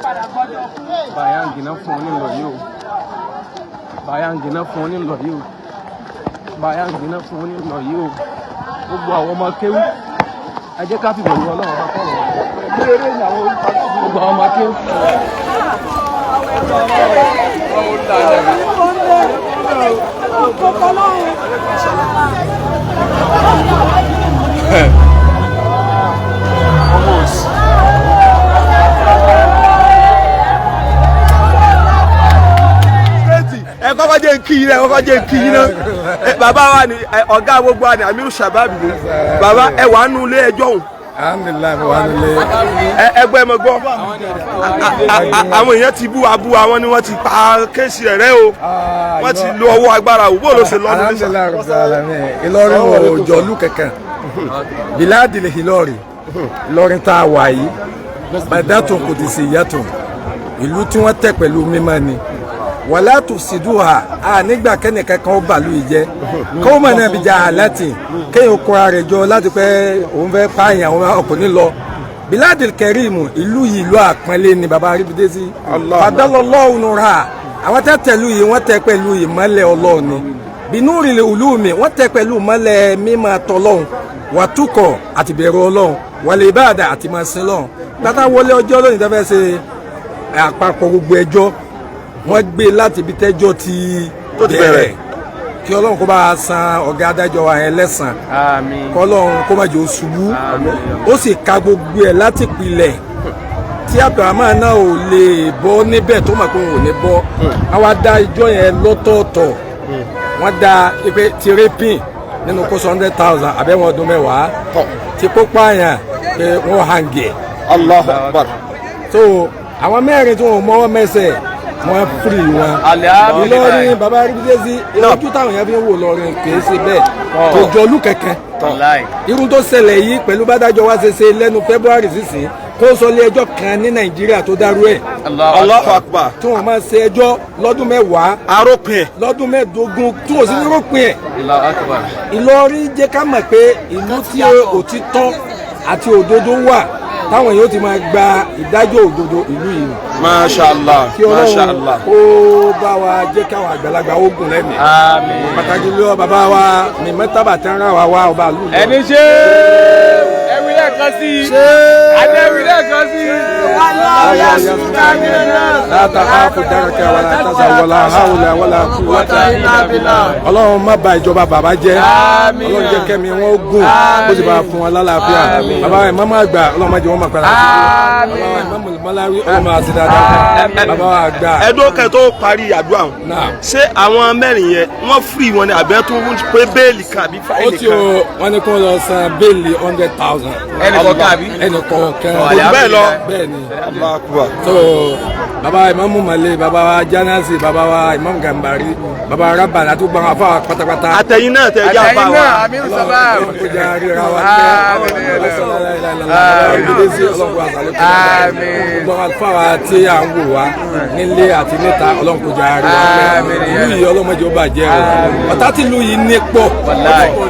Bayangi náà fún onílọ yìí o. Bayangi náà fún onílọ yìí o. Bayangi náà fún onílọ yìí o. Gbogbo àwọn ọmọ kéwú. Ẹ jẹ́ ká fìbọn ní Ọlọ́run bá kọ̀rọ̀. Gbogbo àwọn ọmọ kéwú. ẹ kọ́kọ́ jẹ́ kí yín náà kọ́kọ́ jẹ́ kí yín náà bàbá wa ni ọ̀gá gbogbo wa ni Amiru Shabab ni bàbá ẹ wà nù ilé ẹjọ́ òun. Alhamdulilayi wà nílé. ẹgbẹ́ mi gbọ́ àwọn èèyàn ti bú àwọn ni wọ́n ti pa kéèsì rẹ̀ rẹ́ o wọ́n ti lo ọwọ́ agbára òwò ló ṣe lọ́dún nísà. Alhamdulilayi Ìlọrin ò jọ̀lú kankan biladil Ìlọrin tá a wà yìí badatun qudusiyatun ìlú tí wọ́n tẹ̀ pẹ̀lú mímọ́ ni wàlá tufsiduha a nígbà kẹ́nìkan kan ó bàlú yìí jẹ́ kó mọ̀ náà bí jahalati kéèyàn kóra rẹ̀ jọ láti pẹ́ òun fẹ́ pààyàn òun ọkùnrin lọ biladil kẹrìmù ìlú yìí ìlú àpọ́nlé ni baba aríbidé sí fadalallahu nura àwọn tẹ́ tẹ̀lú yìí wọ́n tẹ́ pẹ̀lú ìmọ́lẹ̀ Ọlọ́run ni binuril ulumi wọ́n tẹ́ pẹ̀lú ìmọ́lẹ̀ mímọ́ tọ́lọ́run wàtúkọ̀ àti bẹ̀rù Ọlọ́run wal ibada àti màsìn lọ́run gbàtà wọlé ọjọ́ lónìí tó fẹ́ ṣe àpapọ̀ gbogbo ẹjọ́ wọ́n gbé láti ibi tẹ́jọ́ ti bẹ̀rẹ̀ kí Ọlọ́run kó bá san ọ̀gá adájọ́ wa yẹn lẹ́san kí Ọlọ́run kó má jẹ́ ó ṣubú ó sì ka gbogbo ẹ̀ láti pilẹ̀ tí Abdulrahman náà ò lè bọ́ níbẹ̀ tó mọ̀ pé òun ò ní bọ́ àwa dá ìjọ yẹn lọ́tọ̀ọ̀tọ̀ wọ́n dá ipe ti rẹ́pìn nínú kó 100,000 àbẹ̀wọ̀n ọdún mẹ́wàá ti kó pààyàn pé wọ́n hàǹgẹ̀. Allahu Akbar. so àwọn mẹ́rin tí wọ́n mọ́wọ́ mẹ́sẹ̀ wọ́n firi wọn. Ìlọrin baba arígbé sí ojú táwọn yẹn fi ń wò lọrin kìí ṣe bẹ́ẹ̀ kò jọlú kẹ̀kẹ́. irun tó ṣẹlẹ̀ yìí pẹ̀lú bádájọ́ wa ṣe ṣe lẹ́nu February sísìn kó sọ ilé ẹjọ́ kan ní Nàìjíríà tó dárú ẹ̀. Allahu Akbar. tí wọ́n máa ṣe ẹjọ́ lọ́dún mẹ́wàá. arópin ẹ̀. lọ́dún mẹ́ẹ̀ẹ́dógún tí wọ́n sì ní rópin ẹ̀. Ìlọrin jẹ́ ká mọ̀ pé ìlú tí òtítọ́ àti òdodo wà táwọn yóò ti máa gba ìdájọ́ òdodo ìlú yìí. Masha Allah. kí Ọlọ́run ó bá wa jẹ́ káwọn àgbàlagbà ogun lẹ́mìí. pàtàkì lọ bàbá wa ní mẹ́tàbà tí ń ra wa wá ọba àlù. ẹni ṣe ẹwì lẹ́ẹ̀kan sí i adẹ́wì lẹ́ẹ̀kan sí i. láta àpò dárakẹ́ wàlá tásà wàlá hàwùlà wàlá kúwàtà. Ọlọ́run má bà ìjọba bàbá jẹ́ Ọlọ́run jẹ́ kẹ́mi wọn ó gùn ó sì bá fún wọn lálàáfíà. bàbá wa ìmọ̀mọ́ àgbà Ọlọ́run má jẹ́ wọn má padà sí i. bàbá wa ìmọ̀mọ́ Malawi Ọlọ́run máa ṣe dáadáa. bàbá wa àgbà. ẹdún kẹ tó parí àdúrà wọn ṣé àwọn mẹ́rin yẹn wọ́n firi wọn ni àbẹ́ tó ń pé bẹ́ẹ̀lì kan àbí fáìlì kan. ó ti o wọ́n ní kó lọ san bẹ́ẹ̀lì 100,000. ẹnìkọ̀ọ̀kan àbí. ẹnìkọ̀ọ̀kan. bẹ́ẹ̀ lọ. bẹ́ẹ̀ ni. so baba Imamu Male baba wa Janasi baba wa Imam Gambari baba Rabana tó gbọ́n afa pátápátá. àtẹ̀yìn náà tẹ̀ ẹja fa wa. Amiru Shabab. gbọ́n afa wa tí à ń wò wá nílé àti níta Ọlọ́run kò jà rí wa. ìlú yìí ọlọ́mọdé ó bàjẹ́ o. ọ̀tá tí ìlú yìí ní pọ̀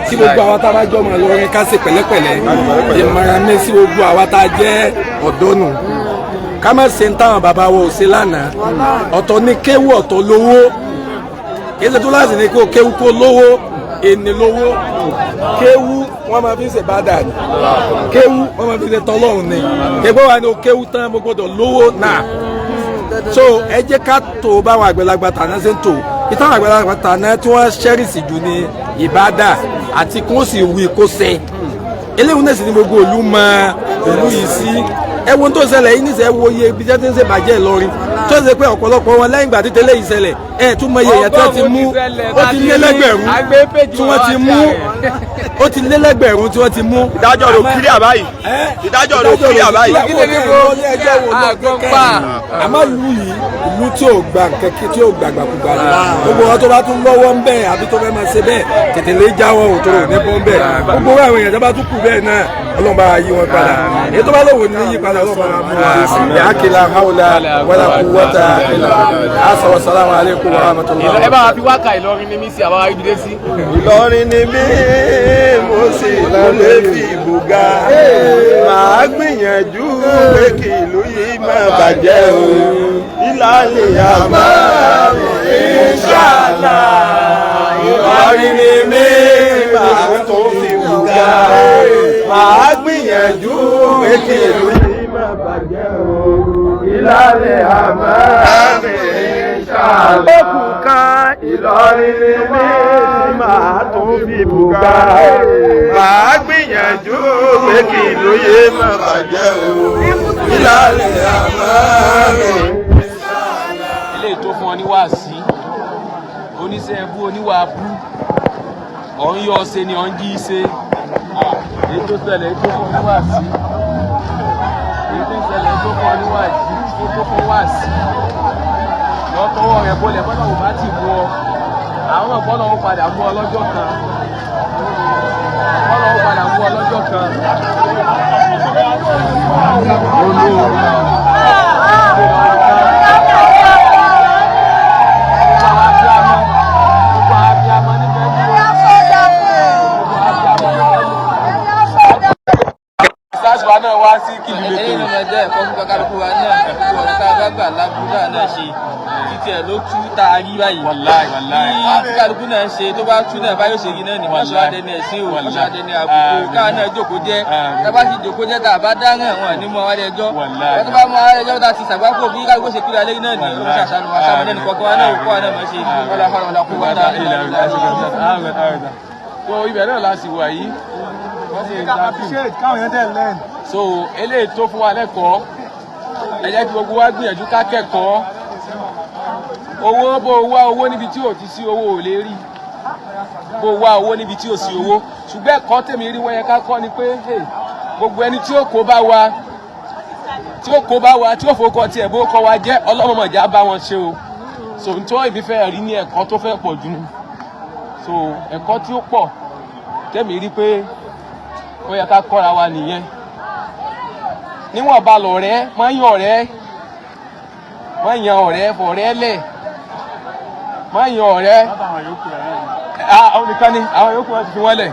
kí gbogbo àwọn tá a bá jọ mọ̀ lọ́rin ká ṣe pẹ̀lẹ́pẹ̀lẹ́ ìmọ̀ràn mi sí gbogbo àwọn tá a jẹ́ ọ̀dọ́ nù ká má ṣe ń táwọn bàbá wo ò ṣe lánàá ọ̀tọ̀ ní kéwú ọ̀tọ̀ lówó kí ṣe tó láti ní kó kéwú kó lówó ènì lówó kéwú wọ́n máa fi ń ṣe bàdà ni kéwú wọ́n máa fi ń ṣe tọ́lọ́run ni kéwú wa ni ó kéwú tán mo gbọ́dọ̀ lówó náà so ẹ jẹ́ ká tó báwọn àgbàlagbà tàná ṣe ń tò ìtàn àgbàlagbà tàná tí wọ́n ṣẹ́rìsì jù ní ìbádà àti kó sì wí kó ṣe eléyìí náà sì ní gbogbo ìlú mọ ìlú yìí sí ẹwọn tó ṣẹlẹ̀ yìí níṣẹ́ wo iye ibi tí wọ́n ti ń ṣe bàjẹ́ Ìlọrin tó ṣe pé ọ̀pọ̀lọpọ̀ wọn lẹ́yìn ìgbà tí tẹ́lẹ̀ yìí ṣẹlẹ̀ ẹ̀ tún mọ iye èèyàn tí wọ́n ti mú ó ti lé lẹ́gbẹ̀rún tí wọ́n ti mú ó ti lé lẹ́gbẹ̀rún tí wọ́n ti mú. ìdájọ́ rò kiri àbáyìí ìdájọ́ rò kiri àbáyìí. àmọ́ ìlú yìí ìlú tí ò gba kẹ̀kẹ́ tí ò gbàgbàkúgbà ni gbogbo wọn tó bá tún lọ́wọ́ ń bẹ̀ àbí tó fẹ́ máa ṣe bẹ́ẹ̀ tètè lè jáwọ́ òtòrò ní bọ́ ń bẹ̀ gbogbo àwọn èèyàn tó bá tún kù bẹ́ẹ̀ náà Ọlọ́run bá yí wọn padà èyí tó bá lówó ní yí padà Ọlọ́run bá mú wa. yàkìlá hawla wàlá quwwata illa billah. assalamu alaikum. alaikum wa rahmatullahi. ẹ bá wa fi wákà Ìlọrin ní mí sí àwa ibi dé sí. Ìlọrin ni mí mo sì lè fi bùgà màá gbìyànjú pé kí ìlú yìí má bàjẹ́ o ìlàlẹ̀ àmọ́ ìṣàlà Ìlọrin ni mí màá tó fi bùgà màá gbìyànjú pé kí ìlú yìí má bàjẹ́ o ìlàlẹ̀ àmọ́ ìṣàlà Ìlọrin ni mí màá tún fi bùgà màá gbìyànjú pé kí ìlú yé má bàjẹ́ o ìlàlẹ̀ àmọ́ eléyìí tó fún ọ ní wáàsí oníṣẹ́ ẹbú oníwà bú ọ̀ ń yọ ọ̀sẹ̀ ni ọ̀ ń jí ṣe èyí tó ṣẹlẹ̀ tó fún ọ ní wáàsí èyí tó ṣẹlẹ̀ tó fún ọ ní wáàsí tó fún wáàsí lọ́tọ́wọ́ rẹ̀ bọ́lẹ̀ bọ́lá ò bá ti mú ọ àwọn náà bọ́lá ó padà mú ọ lọ́jọ́ kan bọ́lá ó padà mú ọ lọ́jọ́ kan wa náà wá sí kí nílé tó. ẹ̀yin ló máa jẹ́ ẹ̀kọ́ fún kálukú wa náà gbogbo ọ̀rẹ́ tá a bá gbà lábúrò náà ṣe títí ẹ̀ ló tú tá a rí báyìí. wàláì wàláì. tí kálukú náà ń ṣe tó bá tú náà báyọ̀ ṣe rí náà ní wọ́n sọ adé ní ẹ̀sìn o wọ́n sọ adé ní àbúrò káwọn náà jókòó jẹ́ tá a bá ti jókòó jẹ́ tá a bá dáràn wọn ní mú àwọn ẹjọ́ wọ́n tó bá mú àwọn ẹjọ́ tá a ti sàgbákò bí kálukú ṣe kíra lẹ́yìn náà ní ìlú ṣàṣàlù wa sáwọn ẹni kọ̀ọ̀kan wa náà kó wa náà mọ̀ ṣe so ibẹ̀ náà la sì wà yìí so eléyìí tó fún wa lẹ́kọ̀ọ́ ẹ jẹ́ kí gbogbo wa gbìyànjú ká kẹ́kọ̀ọ́ owó bó wá owó níbi tí ò ti sí owó ò lè rí bó wá owó níbi tí ò sí owó ṣùgbọ́n ẹ̀kọ́ tèmi rí wọ́n yẹ ká kọ́ ni pé gbogbo ẹni tí ó kó bá wa tí ó fowókọ tiẹ̀ bó kọ́ wa jẹ́ ọlọ́mọmọ̀já bá wọn ṣe o so n tó ìbí fẹ́ rí ní ẹ̀kọ́ tó fẹ́ pọ̀ jù so ẹ̀kọ́ tí ó pọ̀ tèmi rí pé ó yẹ ká kọ́ra wa nìyẹn níwọ̀n ba lọ̀rẹ́ má yan ọ̀rẹ́ fọ̀rẹ́ lẹ̀ má yan ọ̀rẹ́ àwọn nìkan ni àwọn yòókù wọn ti fi wọ́n lẹ̀.